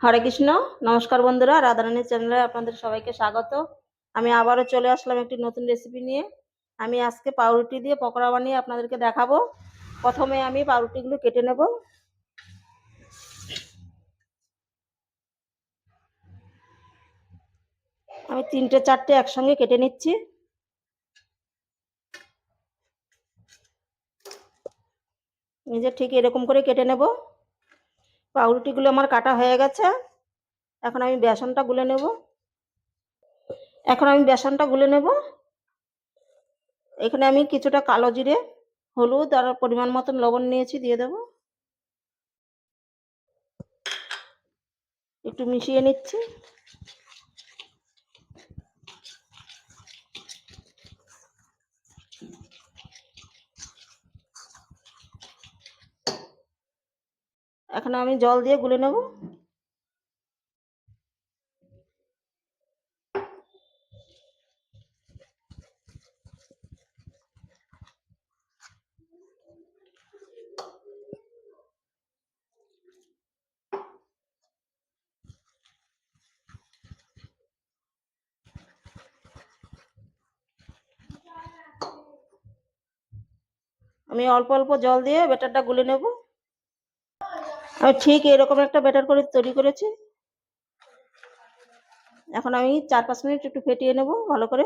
হরে কৃষ্ণ। নমস্কার বন্ধুরা, রাধারানী চ্যানেলে আপনাদের সবাইকে স্বাগত। আমি আবারও চলে আসলাম একটি নতুন রেসিপি নিয়ে। আমি আজকে পাউরুটি দিয়ে পকোড়া বানিয়ে আপনাদেরকে দেখাবো। প্রথমে আমি পাউরুটিগুলো কেটে নেব। আমি 3-4টে একসঙ্গে কেটে নিচ্ছি। এই যে ঠিক এরকম করে কেটে নেব। পাউরুটিগুলো আমার কাটা হয়ে গেছে। এখন আমি বেসনটা গুলে নেব। এখানে আমি কিছুটা কালো জিরে, হলুদ আর পরিমাণ মতন লবণ নিয়েছি, দিয়ে দেব। একটু মিশিয়ে নিচ্ছি। এখন আমি জল দিয়ে গুলে নেব। আমি অল্প অল্প জল দিয়ে ব্যাটারটা গুলে নেব। আমি ঠিক এরকম একটা ব্যাটার করে তৈরি করেছি। এখন আমি 4-5 মিনিট একটু ফেটিয়ে নেব ভালো করে।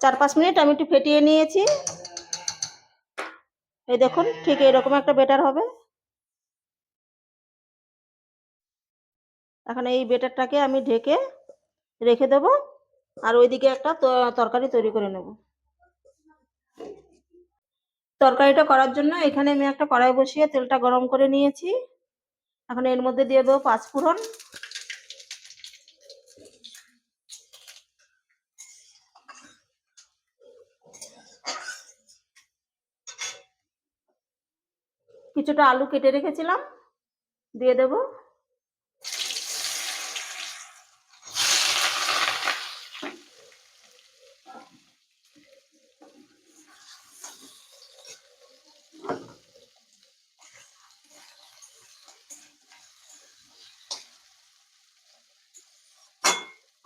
4-5 মিনিট আমি একটু ফেটিয়ে নিয়েছি। এই দেখুন, ঠিক এরকম একটা ব্যাটার হবে। এখন এই ব্যাটারটাকে আমি ঢেকে রেখে দেব, আর ওইদিকে একটা তরকারি তৈরি করে নেব। তরকারিটা করার জন্য এখানে আমি একটা কড়াই বসিয়ে তেলটা গরম করে নিয়েছি। এখন এর মধ্যে দিয়ে দেবো 5 ফোড়ন, কিছুটা আলু কেটে রেখেছিলাম, দিয়ে দেব।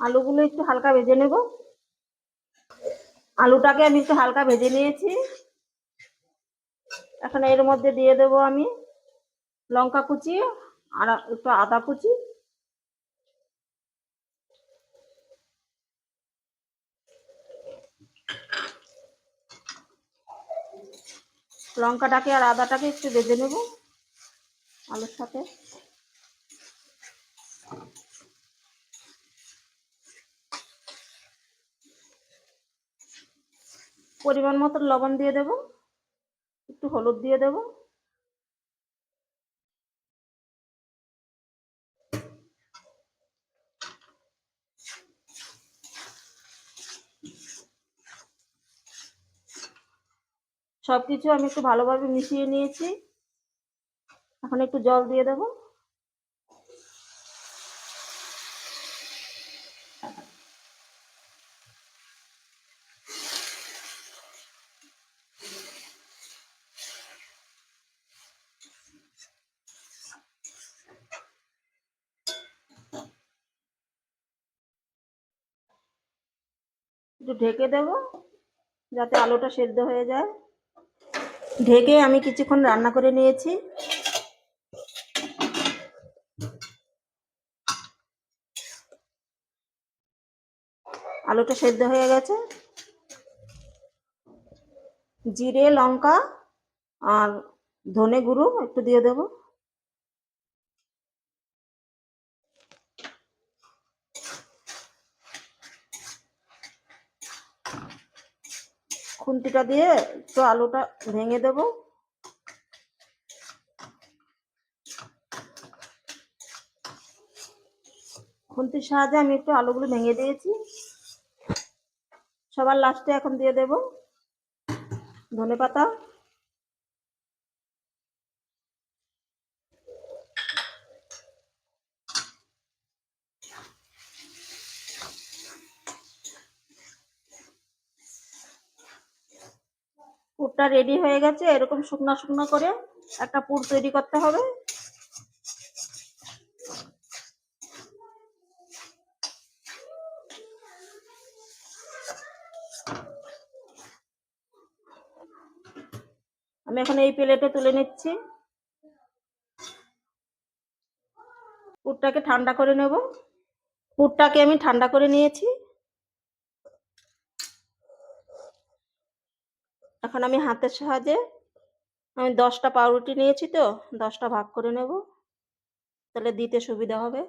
আলুগুলো একটু হালকা ভেজে নেব। আলুটাকে আমি একটু হালকা ভেজে নিয়েছি। এখন এর মধ্যে দিয়ে দেব আমি লঙ্কা কুচি আর একটু আদা কুচি। লঙ্কাটাকে আর আদাটাকে একটু ভেজে নেব আলুর সাথে। পরিমাণ মতো লবণ দিয়ে দেব, একটু হলুদ দিয়ে দেব। সবকিছু আমি একটু ভালোভাবে মিশিয়ে নিয়েছি। এখন একটু জল দিয়ে দেব। একটু ঢেকে দেব যাতে আলুটা সেদ্ধ হয়ে যায়। ঢেকে আমি কিছুক্ষণ রান্না করে নিয়েছি। আলুটা সেদ্ধ হয়ে গেছে। জিরে, লঙ্কা আর ধনে গুঁড়ো একটু দিয়ে দেব। খুন্তিটা দিয়ে একটু আলুটা ভেঙে দেব। খুন্তির সাহায্যে আমি একটু আলুগুলো ভেঙে দিয়েছি। সবার লাস্টে এখন দিয়ে দেব ধনেপাতা। পুরটা রেডি হয়ে গেছে। এরকম শুকনো শুকনো করে একটা পুর তৈরি করতে হবে। আমি এখন এই প্লেটে তুলে নিচ্ছি। পুরটাকে ঠান্ডা করে নেব। পুরটাকে আমি ঠান্ডা করে নিয়েছি। এখন আমি হাতের সাহায্যে আমি 10টা পাউরুটি নিয়েছি, তো 10টা ভাগ করে নেব, তাহলে দিতে সুবিধা হবে।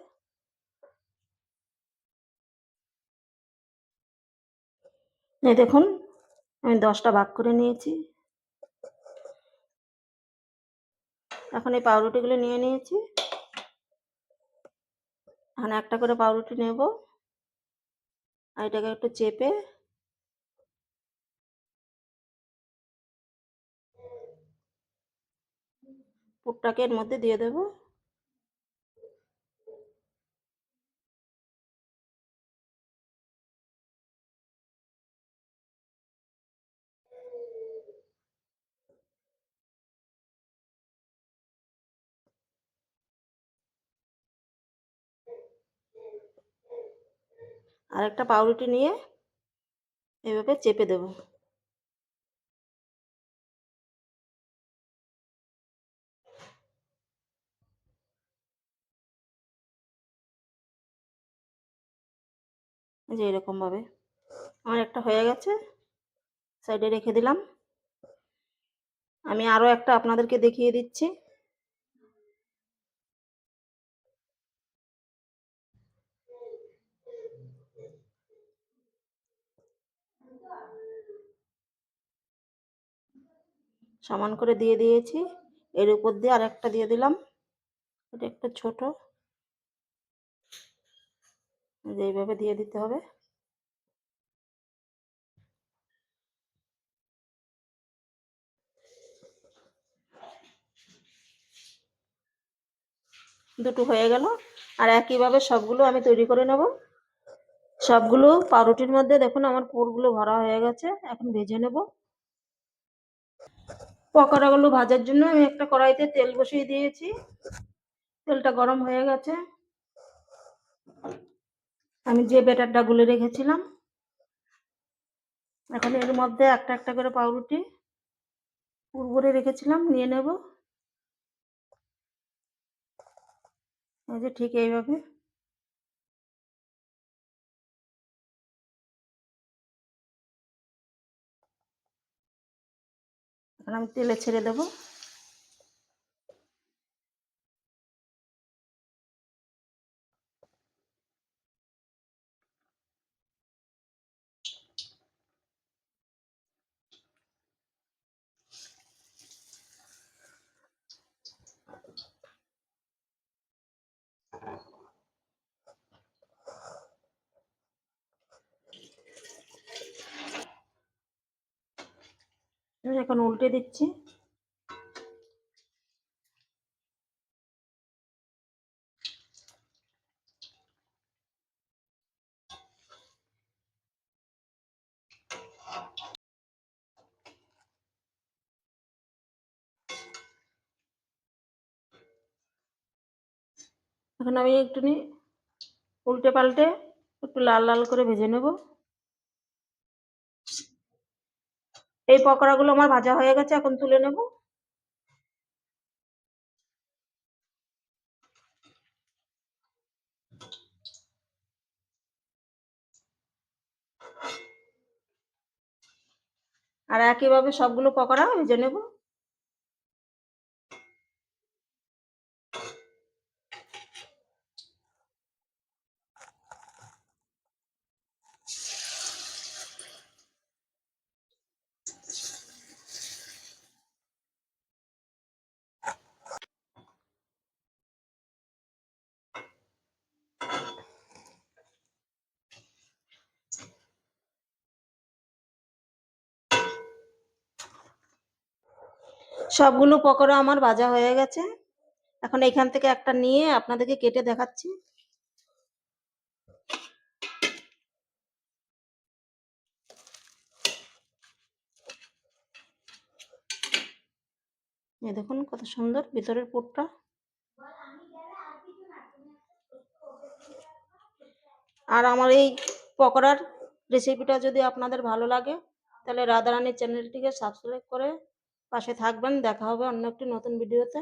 এই দেখুন, আমি 10টা ভাগ করে নিয়েছি। এখন এই পাউরুটিগুলো নিয়ে নিয়েছি। এখন একটা করে পাউরুটি নেব, আর এটাকে একটু চেপে পুরটাকে এর মধ্যে দিয়ে দেব। আর একটা পাউরুটি নিয়ে এভাবে চেপে দেব। যে এরকম ভাবে আমার একটা হয়ে গেছে, সাইডে রেখে দিলাম। আমি আরো একটা আপনাদেরকে দেখিয়ে দিচ্ছি। সমান করে দিয়ে দিয়েছি, এর উপর দিয়ে আরেকটা দিয়ে দিলাম। এটা একটু ছোট, এইভাবে দিয়ে দিতে হবে। দুটো হয়ে গেল। আর একইভাবে সবগুলো আমি তৈরি করে নেব। সবগুলো পাউরুটির মধ্যে দেখুন আমার পুরগুলো ভরা হয়ে গেছে। এখন ভেজে নেব। পকোড়াগুলো ভাজার জন্য আমি একটা কড়াইতে তেল বসিয়ে দিয়েছি। তেলটা গরম হয়ে গেছে। আমি যে ব্যাটারটা গুলে রেখেছিলাম, এখন এর মধ্যে একটা একটা করে পাউরুটি পুর ভরে রেখেছিলাম নিয়ে নেব। এই যে ঠিক এইভাবে। এখন আমি তেলে ছেড়ে দেব। এখন উল্টে দিচ্ছি। এখন আমি একটু উল্টে পাল্টে একটু লাল লাল করে ভেজে নেব। এই পকোড়াগুলো আমার ভাজা হয়ে গেছে, এখন তুলে নেব। আর একইভাবে সবগুলো পকোড়া ভেজে নেব। সবগুলো পকোড়া আমার ভাজা হয়ে গেছে। এখন এখান থেকে একটা নিয়ে আপনাদেরকে কেটে দেখাচ্ছি। এই দেখুন কত সুন্দর ভিতরের পুরটা। আর আমার এই পকোড়ার রেসিপিটা যদি আপনাদের ভালো লাগে, তাহলে রাধারানী চ্যানেলটিকে সাবস্ক্রাইব করে পাশে থাকবেন। দেখা হবে অন্য একটি নতুন ভিডিওতে।